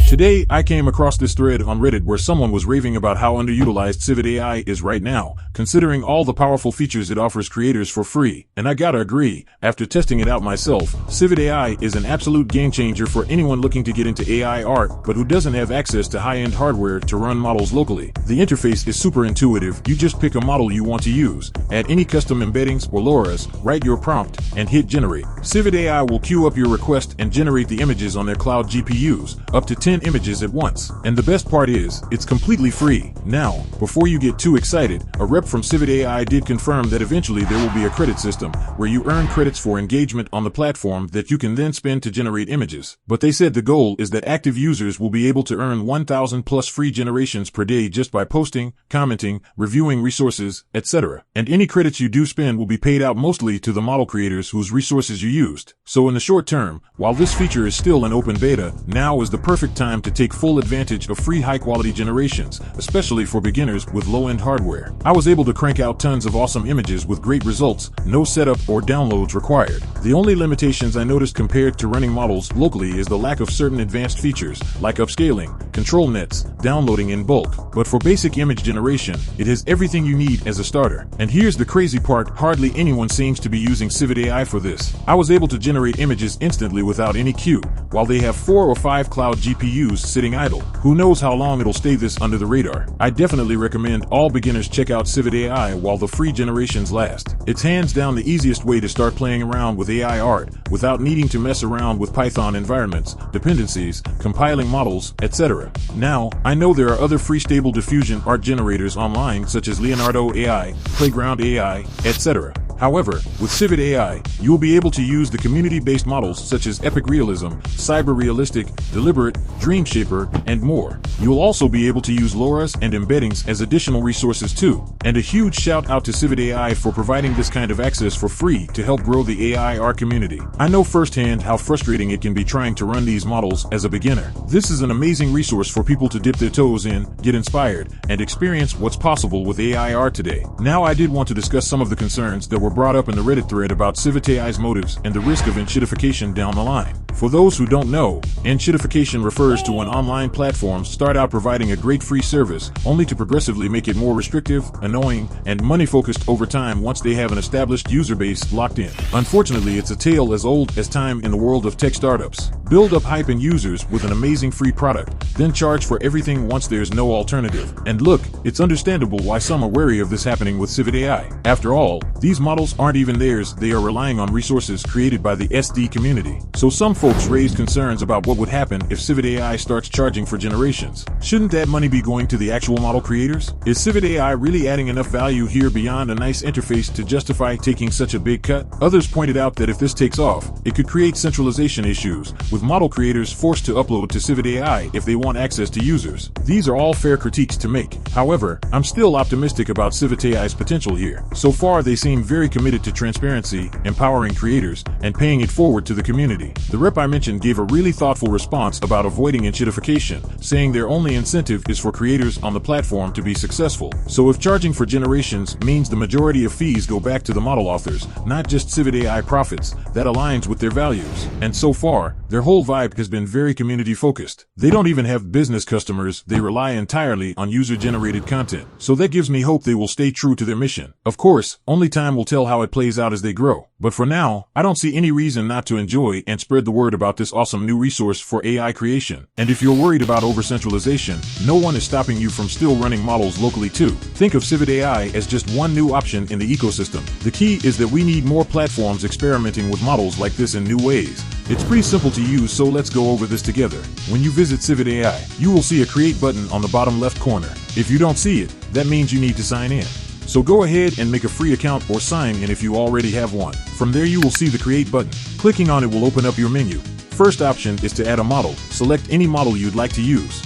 Today, I came across this thread on Reddit where someone was raving about how underutilized CivitAI is right now, considering all the powerful features it offers creators for free. And I gotta agree, after testing it out myself, CivitAI is an absolute game changer for anyone looking to get into AI art, but who doesn't have access to high-end hardware to run models locally. The interface is super intuitive. You just pick a model you want to use, add any custom embeddings or LoRa's, write your prompt, and hit generate. CivitAI will queue up your request and generate the images on their cloud GPUs, up to 10 images at once. And the best part is, it's completely free. Now, before you get too excited, a rep from CivitAI did confirm that eventually there will be a credit system where you earn credits for engagement on the platform that you can then spend to generate images. But they said the goal is that active users will be able to earn 1,000 plus free generations per day just by posting, commenting, reviewing resources, etc. And any credits you do spend will be paid out mostly to the model creators whose resources you used. So in the short term, while this feature is still in open beta, now is the perfect time to take full advantage of free high-quality generations, especially for beginners with low-end hardware. I was able to crank out tons of awesome images with great results, no setup or downloads required. The only limitations I noticed compared to running models locally is the lack of certain advanced features, like upscaling, control nets, downloading in bulk. But for basic image generation, it has everything you need as a starter. And here's the crazy part, hardly anyone seems to be using CivitAI for this. I was able to generate images instantly without any queue, while they have 4 or 5 cloud GPUs sitting idle. Who knows how long it'll stay this under the radar. I definitely recommend all beginners check out CivitAI while the free generations last. It's hands down the easiest way to start playing around with AI art without needing to mess around with Python environments, dependencies, compiling models, etc. Now, I know there are other free stable diffusion art generators online such as Leonardo AI, Playground AI, etc. However, with CivitAI, you will be able to use the community-based models such as Epic Realism, Cyber Realistic, Deliberate, Dream Shaper, and more. You'll also be able to use LoRa's and embeddings as additional resources too. And a huge shout out to CivitAI for providing this kind of access for free to help grow the AI art community. I know firsthand how frustrating it can be trying to run these models as a beginner. This is an amazing resource for people to dip their toes in, get inspired, and experience what's possible with AI art today. Now I did want to discuss some of the concerns that were brought up in the Reddit thread about CivitAI's motives and the risk of enshittification down the line. For those who don't know, enshittification refers to when online platforms start out providing a great free service, only to progressively make it more restrictive, annoying, and money-focused over time once they have an established user base locked in. Unfortunately, it's a tale as old as time in the world of tech startups. Build up hype and users with an amazing free product, then charge for everything once there's no alternative. And look, it's understandable why some are wary of this happening with CivitAI. After all, these models aren't even theirs, they are relying on resources created by the SD community. So some folks raised concerns about what would happen if CivitAI starts charging for generations. Shouldn't that money be going to the actual model creators? Is CivitAI really adding enough value here beyond a nice interface to justify taking such a big cut? Others pointed out that if this takes off, it could create centralization issues, with model creators forced to upload to CivitAI if they want access to users. These are all fair critiques to make. However, I'm still optimistic about CivitAI's potential here. So far, they seem very committed to transparency, empowering creators, and paying it forward to the community. The rep I mentioned gave a really thoughtful response about avoiding enshittification, saying their only incentive is for creators on the platform to be successful. So if charging for generations means the majority of fees go back to the model authors, not just CivitAI profits, that aligns with their values. And so far, their whole vibe has been very community focused. They don't even have business customers, they rely entirely on user-generated content. So that gives me hope they will stay true to their mission. Of course, only time will tell how it plays out as they grow. But for now, I don't see any reason not to enjoy and spread the word about this awesome new resource for AI creation. And if you're worried about over-centralization, no one is stopping you from still running models locally too. Think of CivitAI as just one new option in the ecosystem. The key is that we need more platforms experimenting with models like this in new ways. It's pretty simple to use, so let's go over this together. When you visit CivitAI, you will see a Create button on the bottom left corner. If you don't see it, that means you need to sign in. So go ahead and make a free account or sign in if you already have one. From there you will see the Create button. Clicking on it will open up your menu. First option is to add a model. Select any model you'd like to use.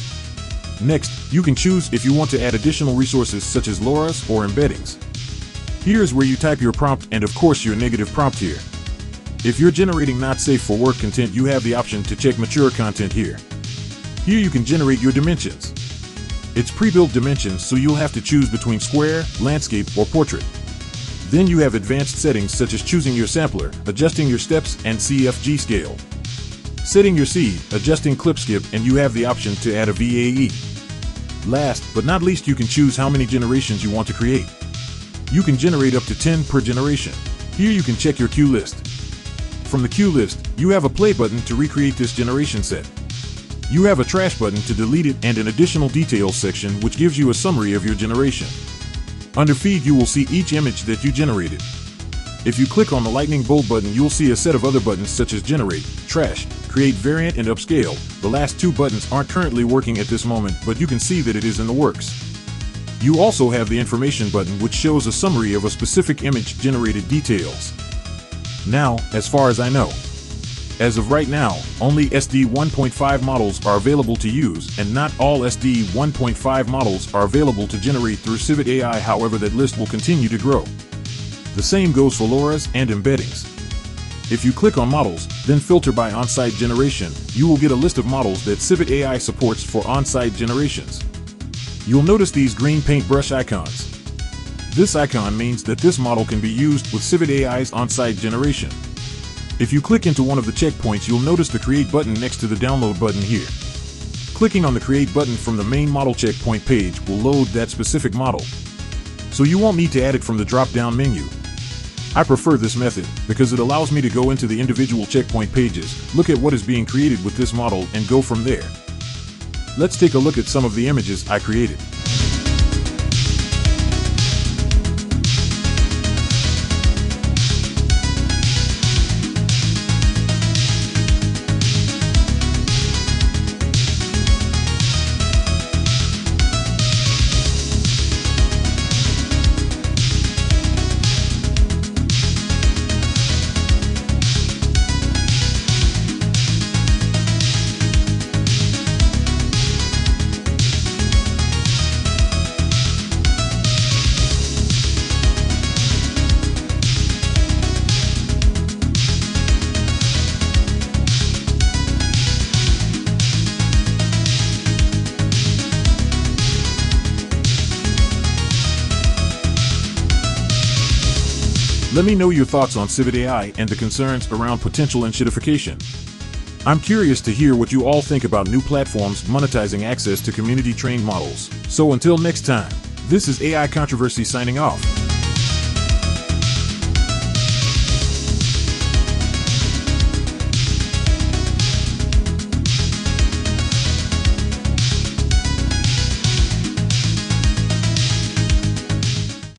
Next, you can choose if you want to add additional resources such as LoRa's or embeddings. Here's where you type your prompt and of course your negative prompt here. If you're generating not safe for work content, you have the option to check mature content here. Here you can generate your dimensions. It's pre-built dimensions, so you'll have to choose between square, landscape, or portrait. Then you have advanced settings such as choosing your sampler, adjusting your steps, and CFG scale. setting your seed, adjusting clip skip, and you have the option to add a VAE. Last but not least, you can choose how many generations you want to create. You can generate up to 10 per generation. Here you can check your queue list. From the queue list, you have a play button to recreate this generation set. You have a trash button to delete it and an additional details section which gives you a summary of your generation. Under feed, you will see each image that you generated. If you click on the lightning bolt button, you will see a set of other buttons such as generate, trash, create variant, and upscale. The last two buttons aren't currently working at this moment, but you can see that it is in the works. You also have the information button which shows a summary of a specific image generated details. Now, as far as I know, as of right now, only SD 1.5 models are available to use, and not all SD 1.5 models are available to generate through CivitAI. However, that list will continue to grow. The same goes for LoRa's and embeddings. If you click on models, then filter by on-site generation, you will get a list of models that CivitAI supports for on-site generations. You'll notice these green paintbrush icons. This icon means that this model can be used with CivitAI's on-site generation. If you click into one of the checkpoints, you'll notice the Create button next to the Download button here. Clicking on the Create button from the main model checkpoint page will load that specific model, so you won't need to add it from the drop-down menu. I prefer this method because it allows me to go into the individual checkpoint pages, look at what is being created with this model, and go from there. Let's take a look at some of the images I created. Let me know your thoughts on CivitAI and the concerns around potential enshittification. I'm curious to hear what you all think about new platforms monetizing access to community-trained models. So until next time, this is AI Controversy signing off.